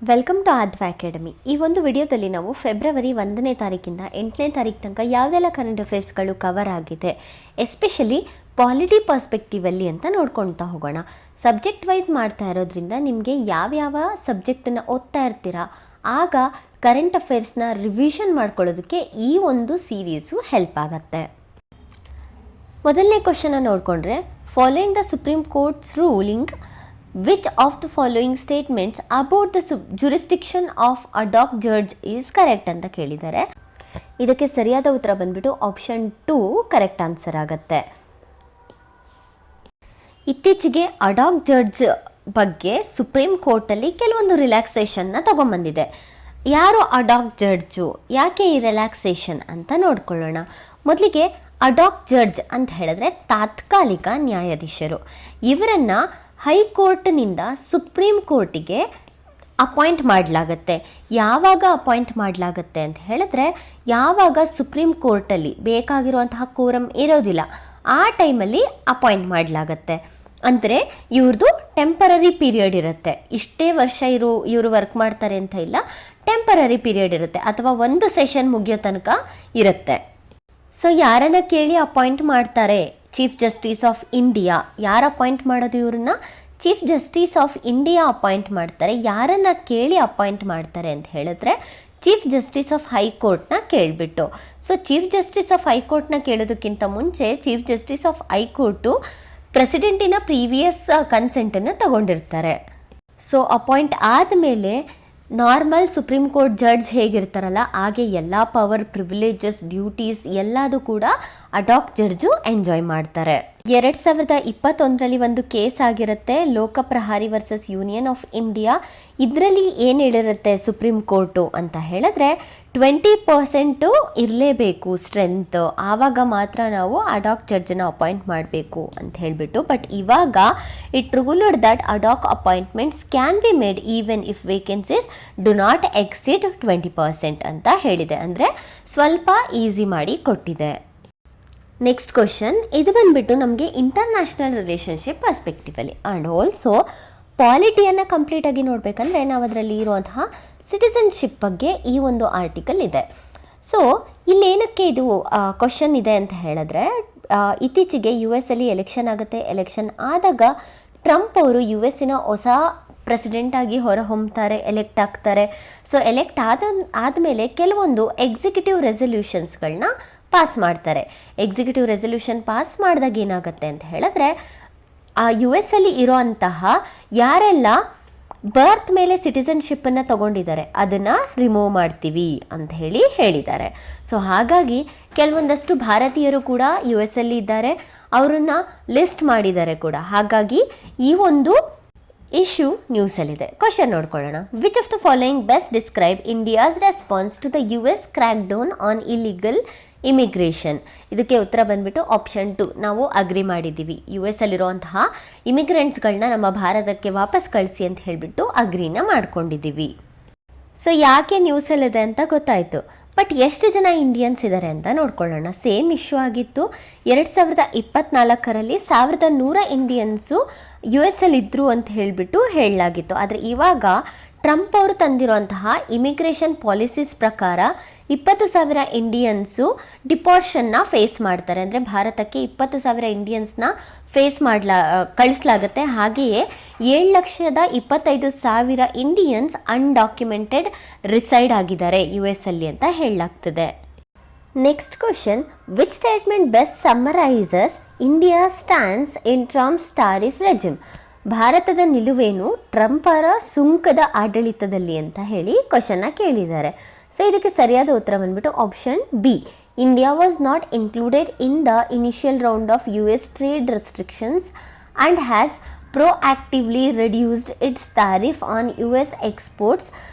Welcome to ಆದ್ವಾ academy. ಈ ಒಂದು ವಿಡಿಯೋದಲ್ಲಿ ನಾವು ಫೆಬ್ರವರಿ 1ನೇ ತಾರೀಕಿಂದ 8ನೇ ತಾರೀಕು ತನಕ ಯಾವುದೆಲ್ಲ ಕರೆಂಟ್ ಅಫೇರ್ಸ್ಗಳು ಕವರ್ ಆಗಿದೆ, ಎಸ್ಪೆಷಲಿ ಪಾಲಿಟಿ ಪರ್ಸ್ಪೆಕ್ಟಿವಲ್ಲಿ ಅಂತ ನೋಡ್ಕೊಳ್ತಾ ಹೋಗೋಣ. ಸಬ್ಜೆಕ್ಟ್ ವೈಸ್ ಮಾಡ್ತಾ ಇರೋದ್ರಿಂದ ನಿಮಗೆ ಯಾವ್ಯಾವ ಸಬ್ಜೆಕ್ಟನ್ನು ಓದ್ತಾ ಇರ್ತೀರಾ ಆಗ ಕರೆಂಟ್ ಅಫೇರ್ಸ್ನ ರಿವಿಷನ್ ಮಾಡ್ಕೊಳ್ಳೋದಕ್ಕೆ ಈ ಒಂದು ಸೀರೀಸು ಹೆಲ್ಪ್ ಆಗುತ್ತೆ. ಮೊದಲನೇ ಕ್ವಶನ್ನ ನೋಡಿಕೊಂಡ್ರೆ, following the supreme courts ruling which of the following statements about the jurisdiction of ad hoc judge is correct ಅಂತ ಕೇಳಿದ್ದಾರೆ. ಇದಕ್ಕೆ ಸರಿಯಾದ ಉತ್ತರ ಬಂದ್ಬಿಟ್ಟು ಆಪ್ಷನ್ 2 ಕರೆಕ್ಟ್ ಆನ್ಸರ್ ಆಗುತ್ತೆ. ಇತ್ತೀಚೆಗೆ ಅಡ್ ಹಾಕ್ ಜಡ್ಜ್ ಬಗ್ಗೆ ಸುಪ್ರೀಂ ಕೋರ್ಟಲ್ಲಿ ಕೆಲವೊಂದು ರಿಲ್ಯಾಕ್ಸೇಷನ್ನ ತಗೊಂಬಂದಿದೆ. ಯಾರು ಅಡ್ ಹಾಕ್ ಜಡ್ಜು, ಯಾಕೆ ಈ ರಿಲ್ಯಾಕ್ಸೇಷನ್ ಅಂತ ನೋಡ್ಕೊಳ್ಳೋಣ. ಮೊದಲಿಗೆ ಅಡ್ ಹಾಕ್ ಜಡ್ಜ್ ಅಂತ ಹೇಳಿದ್ರೆ ತಾತ್ಕಾಲಿಕ ನ್ಯಾಯಾಧೀಶರು. ಇವರನ್ನು ಹೈಕೋರ್ಟ್ನಿಂದ ಸುಪ್ರೀಂ ಕೋರ್ಟಿಗೆ ಅಪಾಯಿಂಟ್ ಮಾಡಲಾಗತ್ತೆ. ಯಾವಾಗ ಅಪಾಯಿಂಟ್ ಮಾಡಲಾಗತ್ತೆ ಅಂತ ಹೇಳಿದ್ರೆ, ಯಾವಾಗ ಸುಪ್ರೀಂ ಕೋರ್ಟಲ್ಲಿ ಬೇಕಾಗಿರುವಂತಹ ಕೋರಮ್ ಇರೋದಿಲ್ಲ ಆ ಟೈಮಲ್ಲಿ ಅಪಾಯಿಂಟ್ ಮಾಡಲಾಗತ್ತೆ. ಅಂದರೆ ಇವ್ರದ್ದು ಟೆಂಪರರಿ ಪೀರಿಯಡ್ ಇರುತ್ತೆ. ಇಷ್ಟೇ ವರ್ಷ ಇವರು ವರ್ಕ್ ಮಾಡ್ತಾರೆ ಅಂತ ಇಲ್ಲ, ಟೆಂಪರರಿ ಪೀರಿಯಡ್ ಇರುತ್ತೆ ಅಥವಾ ಒಂದು ಸೆಷನ್ ಮುಗಿಯೋ ತನಕ ಇರುತ್ತೆ. ಸೊ ಯಾರನ್ನ ಕೇಳಿ ಅಪಾಯಿಂಟ್ ಮಾಡ್ತಾರೆ? Chief justice of India. ಯಾರು ಅಪಾಯಿಂಟ್ ಮಾಡೋದು ಇವ್ರನ್ನ? Chief justice of India appoint ಮಾಡ್ತಾರೆ. ಯಾರನ್ನ ಕೇಳಿ ಅಪಾಯಿಂಟ್ ಮಾಡ್ತಾರೆ ಅಂತ ಹೇಳಿದ್ರೆ, ಚೀಫ್ ಜಸ್ಟಿಸ್ ಆಫ್ ಹೈಕೋರ್ಟ್ನ ಕೇಳಿಬಿಟ್ಟು. ಸೊ ಚೀಫ್ ಜಸ್ಟಿಸ್ ಆಫ್ ಹೈಕೋರ್ಟ್ನ ಕೇಳೋದಕ್ಕಿಂತ ಮುಂಚೆ ಚೀಫ್ ಜಸ್ಟಿಸ್ ಆಫ್ ಹೈಕೋರ್ಟು ಪ್ರೆಸಿಡೆಂಟಿನ ಪ್ರೀವಿಯಸ್ ಕನ್ಸೆಂಟನ್ನು ತಗೊಂಡಿರ್ತಾರೆ. ಸೊ ಅಪಾಯಿಂಟ್ ಆದಮೇಲೆ ನಾರ್ಮಲ್ ಸುಪ್ರೀಂ ಕೋರ್ಟ್ ಜಡ್ಜ್ ಹೇಗಿರ್ತಾರಲ್ಲ ಹಾಗೆ ಎಲ್ಲ ಪವರ್, ಪ್ರಿವಿಲೇಜಸ್, ಡ್ಯೂಟೀಸ್ ಎಲ್ಲದೂ ಕೂಡ ಅಡ್ ಹಾಕ್ ಜಡ್ಜು ಎಂಜಾಯ್ ಮಾಡ್ತಾರೆ. 2021ರಲ್ಲಿ ಒಂದು ಕೇಸ್ ಆಗಿರುತ್ತೆ, ಲೋಕಪ್ರಹಾರಿ ವರ್ಸಸ್ ಯೂನಿಯನ್ ಆಫ್ ಇಂಡಿಯಾ. ಇದರಲ್ಲಿ ಏನು ಹೇಳಿರುತ್ತೆ ಸುಪ್ರೀಂ ಕೋರ್ಟು ಅಂತ ಹೇಳಿದ್ರೆ, 20% ಇರಲೇಬೇಕು ಸ್ಟ್ರೆಂತ್, ಆವಾಗ ಮಾತ್ರ ನಾವು ಅಡ್ ಹಾಕ್ ಜಡ್ಜನ್ನ ಅಪಾಯಿಂಟ್ ಮಾಡಬೇಕು ಅಂತ ಹೇಳಿಬಿಟ್ಟು. ಬಟ್ ಇವಾಗ ಇಟ್ ರೂಲ್ಡ್ ದಟ್ ಅಡ್ ಹಾಕ್ appointments can be made even if vacancies do not exceed 20% ಅಂತ ಹೇಳಿದೆ. ಅಂದರೆ ಸ್ವಲ್ಪ ಈಸಿ ಮಾಡಿ ಕೊಟ್ಟಿದೆ. ನೆಕ್ಸ್ಟ್ ಕ್ವಶನ್, ಇದು ಬಂದುಬಿಟ್ಟು ನಮಗೆ ಇಂಟರ್ನ್ಯಾಷನಲ್ ರಿಲೇಷನ್ಶಿಪ್ ಪರ್ಸ್ಪೆಕ್ಟಿವಲ್ಲಿ ಆ್ಯಂಡ್ ಆಲ್ಸೋ ಪಾಲಿಟಿಯನ್ನು ಕಂಪ್ಲೀಟಾಗಿ ನೋಡಬೇಕಂದ್ರೆ ನಾವು ಅದರಲ್ಲಿ ಇರುವಂತಹ ಸಿಟಿಸನ್ಶಿಪ್ ಬಗ್ಗೆ ಈ ಒಂದು ಆರ್ಟಿಕಲ್ ಇದೆ. ಸೊ ಇಲ್ಲೇನಕ್ಕೆ ಇದು ಕ್ವಶನ್ ಇದೆ ಅಂತ ಹೇಳಿದ್ರೆ, ಇತ್ತೀಚೆಗೆ US ಅಲ್ಲಿ ಎಲೆಕ್ಷನ್ ಆಗುತ್ತೆ. ಎಲೆಕ್ಷನ್ ಆದಾಗ ಟ್ರಂಪ್ ಅವರು US ಹೊಸ ಪ್ರೆಸಿಡೆಂಟಾಗಿ ಹೊರಹೊಮ್ತಾರೆ, ಎಲೆಕ್ಟ್ ಆಗ್ತಾರೆ. ಸೊ ಎಲೆಕ್ಟ್ ಆದಮೇಲೆ ಕೆಲವೊಂದು ಎಕ್ಸಿಕ್ಯೂಟಿವ್ ರೆಸಲ್ಯೂಷನ್ಸ್ಗಳನ್ನ ಪಾಸ್ ಮಾಡ್ತಾರೆ. ಎಕ್ಸಿಕ್ಯೂಟಿವ್ ರೆಸಲ್ಯೂಷನ್ ಪಾಸ್ ಮಾಡಿದಾಗ ಏನಾಗುತ್ತೆ ಅಂತ ಹೇಳಿದ್ರೆ, ಆ US ಅಲ್ಲಿ ಇರೋ ಅಂತಹ ಯಾರೆಲ್ಲ ಬರ್ತ್ ಮೇಲೆ ಸಿಟಿಸನ್ಶಿಪ್ಪನ್ನು ತಗೊಂಡಿದ್ದಾರೆ ಅದನ್ನು ರಿಮೂವ್ ಮಾಡ್ತೀವಿ ಅಂತ ಹೇಳಿದ್ದಾರೆ. ಸೊ ಹಾಗಾಗಿ ಕೆಲವೊಂದಷ್ಟು ಭಾರತೀಯರು ಕೂಡ US ಅಲ್ಲಿ ಇದ್ದಾರೆ, ಅವರನ್ನು ಲಿಸ್ಟ್ ಮಾಡಿದ್ದಾರೆ ಕೂಡ. ಹಾಗಾಗಿ ಈ ಒಂದು ಇಶ್ಯೂ ನ್ಯೂಸಲ್ಲಿದೆ. ಕ್ವಶನ್ ನೋಡ್ಕೊಳ್ಳೋಣ. Which of the following best describe India's response to the US crack down on illegal immigration? ಇದಕ್ಕೆ ಉತ್ತರ ಬಂದ್ಬಿಟ್ಟು ಆಪ್ಷನ್ 2. ನಾವು ಅಗ್ರಿ ಮಾಡಿದ್ದೀವಿ. US ಅಲ್ಲಿರುವಂತಹ ಇಮಿಗ್ರೆಂಟ್ಸ್ಗಳನ್ನ ನಮ್ಮ ಭಾರತಕ್ಕೆ ವಾಪಸ್ ಕಳಿಸಿ ಅಂತ ಹೇಳಿಬಿಟ್ಟು ಅಗ್ರಿನ ಮಾಡ್ಕೊಂಡಿದ್ದೀವಿ. ಸೊ ಯಾಕೆ ನ್ಯೂಸಲ್ಲಿದೆ ಅಂತ ಗೊತ್ತಾಯಿತು. ಬಟ್ ಎಷ್ಟು ಜನ ಇಂಡಿಯನ್ಸ್ ಇದ್ದಾರೆ ಅಂತ ನೋಡ್ಕೊಳ್ಳೋಣ. ಸೇಮ್ ಇಶ್ಯೂ ಆಗಿತ್ತು 2024ರಲ್ಲಿ 1100 ಇಂಡಿಯನ್ಸು US ಅಲ್ಲಿದ್ದರು ಅಂತ ಹೇಳಿಬಿಟ್ಟು ಹೇಳಲಾಗಿತ್ತು. ಆದರೆ ಇವಾಗ ಟ್ರಂಪ್ ಅವರು ತಂದಿರುವಂತಹ ಇಮಿಗ್ರೇಷನ್ ಪಾಲಿಸೀಸ್ ಪ್ರಕಾರ 20,000 ಇಂಡಿಯನ್ಸು ಡಿಪೋರ್ಷನ್ನ ಫೇಸ್ ಮಾಡ್ತಾರೆ. ಅಂದರೆ ಭಾರತಕ್ಕೆ 20,000 ಇಂಡಿಯನ್ಸ್ನ ಕಳಿಸಲಾಗುತ್ತೆ. ಹಾಗೆಯೇ 7,25,000 ಇಂಡಿಯನ್ಸ್ ಅನ್ಡಾಕ್ಯುಮೆಂಟೆಡ್ ರಿಸೈಡ್ ಆಗಿದ್ದಾರೆ US ಅಲ್ಲಿ ಅಂತ ಹೇಳಲಾಗ್ತದೆ. Next question, which statement best summarises India stance in Trump's tariff regime? ಭಾರತದ ನಿಲುವೇನು ಟ್ರಂಪರ ಸುಂಕದ ಆಡಳಿತದಲ್ಲಿ ಅಂತ ಹೇಳಿ ಕ್ವಶನ್ನ ಕೇಳಿದ್ದಾರೆ. ಸೊ ಇದಕ್ಕೆ ಸರಿಯಾದ ಉತ್ತರ ಬಂದ್ಬಿಟ್ಟು option B. India was not included in the initial round of US trade restrictions and has proactively reduced its tariff on US exports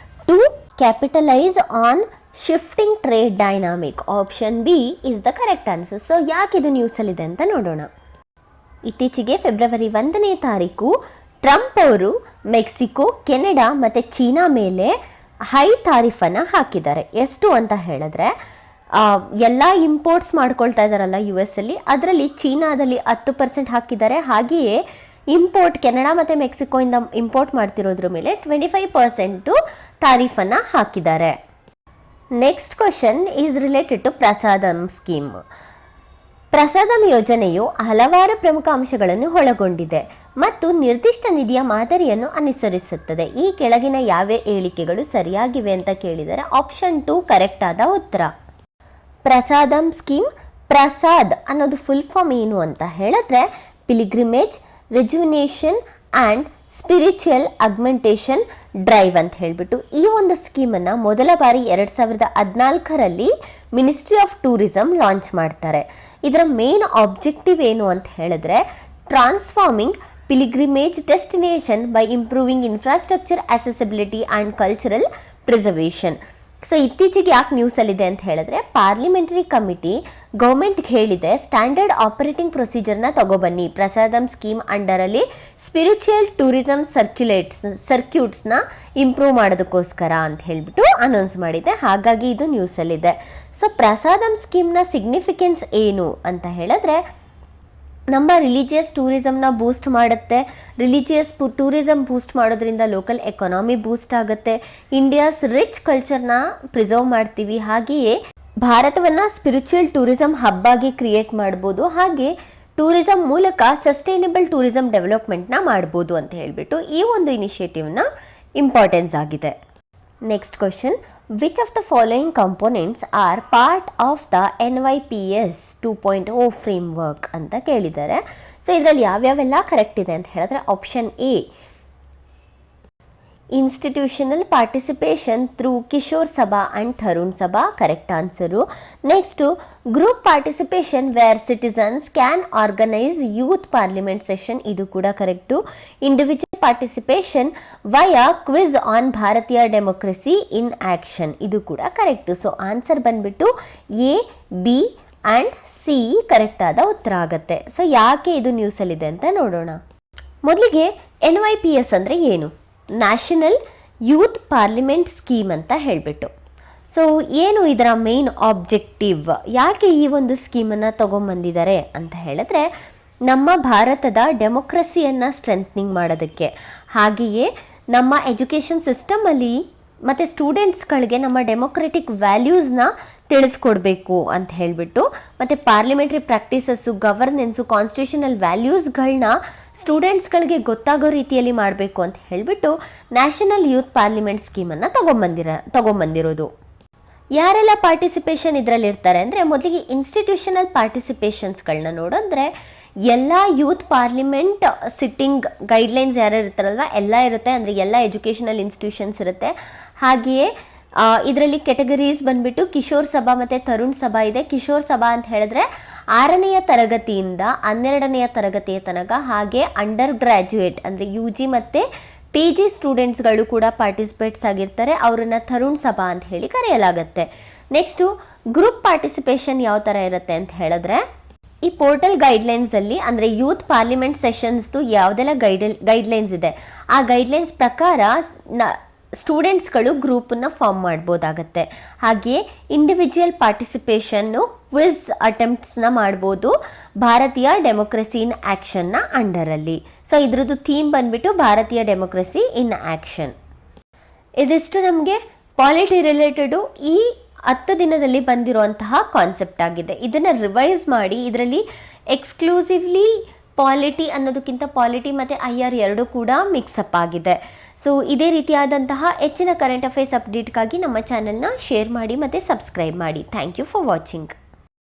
to capitalize on shifting trade dynamic. Option B is the correct answer. So ಯಾಕೆ ಇದು ನ್ಯೂಸಲ್ಲಿದೆ ಅಂತ ನೋಡೋಣ. ಇತ್ತೀಚೆಗೆ February 1ನೇ ತಾರೀಕು Trump ಅವರು Mexico, Canada ಮತ್ತು China ಮೇಲೆ high ತಾರಿಫನ್ನು ಹಾಕಿದ್ದಾರೆ. ಎಷ್ಟು ಅಂತ ಹೇಳಿದ್ರೆ ಎಲ್ಲ ಇಂಪೋರ್ಟ್ಸ್ ಮಾಡ್ಕೊಳ್ತಾ ಇದ್ದಾರಲ್ಲ US ಅಲ್ಲಿ, ಅದರಲ್ಲಿ ಚೀನಾದಲ್ಲಿ 10% ಹಾಕಿದ್ದಾರೆ. ಹಾಗೆಯೇ ಇಂಪೋರ್ಟ್ ಕೆನಡಾ ಮತ್ತು ಮೆಕ್ಸಿಕೋಯಿಂದ ಇಂಪೋರ್ಟ್ ಮಾಡ್ತಿರೋದ್ರ ಮೇಲೆ 25% ತಾರೀಫನ್ನು ಹಾಕಿದ್ದಾರೆ. Next question is related to Prasadam scheme. Prasadam ಯೋಜನೆಯು ಹಲವಾರು ಪ್ರಮುಖ ಅಂಶಗಳನ್ನು ಒಳಗೊಂಡಿದೆ ಮತ್ತು ನಿರ್ದಿಷ್ಟ ನಿಧಿಯ ಮಾದರಿಯನ್ನು ಅನುಸರಿಸುತ್ತದೆ. ಈ ಕೆಳಗಿನ ಯಾವ ಹೇಳಿಕೆಗಳು ಸರಿಯಾಗಿವೆ ಅಂತ ಕೇಳಿದರೆ ಆಪ್ಷನ್ 2 ಕರೆಕ್ಟ್ ಆದ ಉತ್ತರ. ಪ್ರಸಾದಂ ಸ್ಕೀಮ್, ಪ್ರಸಾದ್ ಅನ್ನೋದು ಫುಲ್ ಫಾರ್ಮ್ ಏನು ಅಂತ ಹೇಳಿದ್ರೆ pilgrimage rejuvenation and spiritual augmentation drive ಅಂತ ಹೇಳಿಬಿಟ್ಟು ಈ ಒಂದು ಸ್ಕೀಮನ್ನು ಮೊದಲ ಬಾರಿ 2014ರಲ್ಲಿ ಮಿನಿಸ್ಟ್ರಿ ಆಫ್ ಟೂರಿಸಂ ಲಾಂಚ್ ಮಾಡ್ತಾರೆ. ಇದರ ಮೇನ್ ಆಬ್ಜೆಕ್ಟಿವ್ ಏನು ಅಂತ ಹೇಳಿದ್ರೆ transforming pilgrimage destination by improving infrastructure accessibility and cultural preservation. So ಇತ್ತೀಚೆಗೆ ಯಾಕೆ ನ್ಯೂಸಲ್ಲಿದೆ ಅಂತ ಹೇಳಿದ್ರೆ ಪಾರ್ಲಿಮೆಂಟರಿ ಕಮಿಟಿ ಗೌರ್ಮೆಂಟ್ಗೆ ಹೇಳಿದೆ ಸ್ಟ್ಯಾಂಡರ್ಡ್ ಆಪರೇಟಿಂಗ್ ಪ್ರೊಸೀಜರ್ನ ತಗೊಬನ್ನಿ ಪ್ರಸಾದಂ ಸ್ಕೀಮ್ ಅಂಡರಲ್ಲಿ ಸ್ಪಿರಿಚುವಲ್ ಟೂರಿಸಂ ಸರ್ಕ್ಯೂಟ್ಸ್ನ ಇಂಪ್ರೂವ್ ಮಾಡೋದಕ್ಕೋಸ್ಕರ ಅಂತ ಹೇಳಿಬಿಟ್ಟು ಅನೌನ್ಸ್ ಮಾಡಿದೆ. ಹಾಗಾಗಿ ಇದು ನ್ಯೂಸಲ್ಲಿದೆ. ಸೊ ಪ್ರಸಾದಂ ಸ್ಕೀಮ್ನ ಸಿಗ್ನಿಫಿಕೆನ್ಸ್ ಏನು ಅಂತ ಹೇಳಿದ್ರೆ ನಮ್ಮ ರಿಲಿಜಿಯಸ್ ಟೂರಿಸಮ್ನ ಬೂಸ್ಟ್ ಮಾಡುತ್ತೆ. ರಿಲಿಜಿಯಸ್ ಟೂರಿಸಮ್ ಬೂಸ್ಟ್ ಮಾಡೋದ್ರಿಂದ ಲೋಕಲ್ ಎಕಾನಮಿ ಬೂಸ್ಟ್ ಆಗುತ್ತೆ. ಇಂಡಿಯಾಸ್ ರಿಚ್ ಕಲ್ಚರ್ನ ಪ್ರಿಸರ್ವ್ ಮಾಡ್ತೀವಿ. ಹಾಗೆಯೇ ಭಾರತವನ್ನು ಸ್ಪಿರಿಚುವಲ್ ಟೂರಿಸಮ್ ಹಬ್ ಆಗಿ ಕ್ರಿಯೇಟ್ ಮಾಡ್ಬೋದು. ಹಾಗೆ ಟೂರಿಸಮ್ ಮೂಲಕ ಸಸ್ಟೈನಬಲ್ ಟೂರಿಸಮ್ ಡೆವಲಪ್ಮೆಂಟ್ನ ಮಾಡ್ಬೋದು ಅಂತ ಹೇಳಿಬಿಟ್ಟು ಈ ಒಂದು ಇನಿಷಿಯೇಟಿವ್ನ ಇಂಪಾರ್ಟೆನ್ಸ್ ಆಗಿದೆ. Next question, which of the following components are part of the NYPS 2.0 framework ಅಂತ ಕೇಳಿದ್ದಾರೆ. ಸೊ ಇದರಲ್ಲಿ ಯಾವ್ಯಾವೆಲ್ಲ ಕರೆಕ್ಟ್ ಇದೆ ಅಂತ ಹೇಳಿದ್ರೆ option A institutional participation through Kishore Sabha and Tarun Sabha, correct answer. Next group participation where citizens can organise youth parliament session, ಇದು ಕೂಡ correct. Individual participation via quiz on Bharatiya democracy in action, ಇದು ಕೂಡ ಕರೆಕ್ಟು. ಸೊ ಆನ್ಸರ್ ಬಂದ್ಬಿಟ್ಟು A, B and C correct ಆದ ಉತ್ತರ ಆಗುತ್ತೆ. So ಯಾಕೆ ಇದು ನ್ಯೂಸಲ್ಲಿದೆ ಅಂತ ನೋಡೋಣ. ಮೊದಲಿಗೆ NYPS ಅಂದರೆ ಏನು? ನ್ಯಾಷನಲ್ ಯೂತ್ ಪಾರ್ಲಿಮೆಂಟ್ ಸ್ಕೀಮ್ ಅಂತ ಹೇಳಿಬಿಟ್ಟು. ಸೊ ಏನು ಇದರ ಮೇನ್ ಆಬ್ಜೆಕ್ಟಿವ್, ಯಾಕೆ ಈ ಒಂದು ಸ್ಕೀಮನ್ನು ತಗೊಂಬಂದಿದ್ದಾರೆ ಅಂತ ಹೇಳಿದ್ರೆ ನಮ್ಮ ಭಾರತದ ಡೆಮೋಕ್ರಸಿಯನ್ನು ಸ್ಟ್ರೆಂಥನಿಂಗ್ ಮಾಡೋದಕ್ಕೆ, ಹಾಗೆಯೇ ನಮ್ಮ ಎಜುಕೇಷನ್ ಸಿಸ್ಟಮಲ್ಲಿ ಮತ್ತು ಸ್ಟೂಡೆಂಟ್ಸ್ಗಳಿಗೆ ನಮ್ಮ ಡೆಮೊಕ್ರೆಟಿಕ್ ವ್ಯಾಲ್ಯೂಸ್ನ ತಿಳಿಸ್ಕೊಡ್ಬೇಕು ಅಂತ ಹೇಳಿಬಿಟ್ಟು, ಮತ್ತು ಪಾರ್ಲಿಮೆಂಟ್ರಿ ಪ್ರಾಕ್ಟೀಸಸ್ಸು, ಗವರ್ನೆನ್ಸು, ಕಾನ್ಸ್ಟಿಟ್ಯೂಷನಲ್ ವ್ಯಾಲ್ಯೂಸ್ಗಳನ್ನ ಸ್ಟೂಡೆಂಟ್ಸ್ಗಳಿಗೆ ಗೊತ್ತಾಗೋ ರೀತಿಯಲ್ಲಿ ಮಾಡಬೇಕು ಅಂತ ಹೇಳಿಬಿಟ್ಟು ನ್ಯಾಷನಲ್ ಯೂತ್ ಪಾರ್ಲಿಮೆಂಟ್ ಸ್ಕೀಮನ್ನು ತಗೊಂಬಂದಿರೋದು. ಯಾರೆಲ್ಲ ಪಾರ್ಟಿಸಿಪೇಷನ್ ಇದರಲ್ಲಿ ಇರ್ತಾರೆ ಅಂದರೆ ಮೊದಲಿಗೆ ಇನ್ಸ್ಟಿಟ್ಯೂಷನಲ್ ಪಾರ್ಟಿಸಿಪೇಷನ್ಸ್ಗಳನ್ನ ನೋಡಿದ್ರೆ ಎಲ್ಲ ಯೂತ್ ಪಾರ್ಲಿಮೆಂಟ್ ಸಿಟ್ಟಿಂಗ್ ಗೈಡ್ಲೈನ್ಸ್ ಯಾರು ಇರ್ತಾರಲ್ವ ಎಲ್ಲ ಇರುತ್ತೆ. ಅಂದರೆ ಎಲ್ಲ ಎಜುಕೇಷನಲ್ ಇನ್ಸ್ಟಿಟ್ಯೂಷನ್ಸ್ ಇರುತ್ತೆ. ಹಾಗೆಯೇ ಇದರಲ್ಲಿ ಕೆಟಗರೀಸ್ ಬಂದುಬಿಟ್ಟು ಕಿಶೋರ್ ಸಭಾ ಮತ್ತು ತರುಣ್ ಸಭಾ ಇದೆ. ಕಿಶೋರ್ ಸಭಾ ಅಂತ ಹೇಳಿದ್ರೆ 6ನೇ ತರಗತಿಯಿಂದ 12ನೇ ತರಗತಿಯ ತನಕ, ಹಾಗೆ ಅಂಡರ್ ಗ್ರ್ಯಾಜುಯೇಟ್ ಅಂದರೆ UG ಮತ್ತು PG ಸ್ಟೂಡೆಂಟ್ಸ್ಗಳು ಕೂಡ ಪಾರ್ಟಿಸಿಪೇಟ್ಸ್ ಆಗಿರ್ತಾರೆ. ಅವರನ್ನು ತರುಣ್ ಸಭಾ ಅಂತ ಹೇಳಿ ಕರೆಯಲಾಗುತ್ತೆ. ನೆಕ್ಸ್ಟು ಗ್ರೂಪ್ ಪಾರ್ಟಿಸಿಪೇಷನ್ ಯಾವ ಥರ ಇರುತ್ತೆ ಅಂತ ಹೇಳಿದ್ರೆ ಈ ಪೋರ್ಟಲ್ ಗೈಡ್ಲೈನ್ಸಲ್ಲಿ ಅಂದರೆ ಯೂತ್ ಪಾರ್ಲಿಮೆಂಟ್ ಸೆಷನ್ಸ್ದು ಯಾವುದೆಲ್ಲ ಗೈಡ್ಲೈನ್ಸ್ ಇದೆ ಆ ಗೈಡ್ಲೈನ್ಸ್ ಪ್ರಕಾರ ಸ್ಟೂಡೆಂಟ್ಸ್ಗಳು ಗ್ರೂಪನ್ನು ಫಾರ್ಮ್ ಮಾಡ್ಬೋದಾಗತ್ತೆ. ಹಾಗೆಯೇ ಇಂಡಿವಿಜುವಲ್ ಪಾರ್ಟಿಸಿಪೇಷನ್ನು ಕ್ವಿಜ್ ಅಟೆಂಪ್ಟ್ಸ್ನ ಮಾಡ್ಬೋದು ಭಾರತೀಯ ಡೆಮೊಕ್ರಸಿ ಇನ್ ಆ್ಯಕ್ಷನ್ನ ಅಂಡರಲ್ಲಿ. ಸೊ ಇದ್ರದ್ದು ಥೀಮ್ ಬಂದುಬಿಟ್ಟು ಭಾರತೀಯ ಡೆಮೊಕ್ರಸಿ ಇನ್ ಆ್ಯಕ್ಷನ್. ಇದಿಷ್ಟು ನಮಗೆ ಪಾಲಿಟಿ ರಿಲೇಟೆಡು ಈ 10 ದಿನದಲ್ಲಿ ಬಂದಿರುವಂತಹ ಕಾನ್ಸೆಪ್ಟ್ ಆಗಿದೆ. ಇದನ್ನು ರಿವೈಸ್ ಮಾಡಿ ಇದರಲ್ಲಿ ಎಕ್ಸ್ಕ್ಲೂಸಿವ್ಲಿ ಪಾಲಿಟಿ ಅನ್ನೋದಕ್ಕಿಂತ ಪಾಲಿಟಿ ಮತ್ತು IR ಎರಡೂ ಕೂಡ ಮಿಕ್ಸಪ್ ಆಗಿದೆ. ಸೊ ಇದೇ ರೀತಿಯಾದಂತಹ ಹೆಚ್ಚಿನ ಕರೆಂಟ್ ಅಫೇರ್ಸ್ ಅಪ್ಡೇಟ್ಗಾಗಿ ನಮ್ಮ ಚಾನಲ್ನ ಶೇರ್ ಮಾಡಿ ಮತ್ತು ಸಬ್ಸ್ಕ್ರೈಬ್ ಮಾಡಿ. Thank you for watching.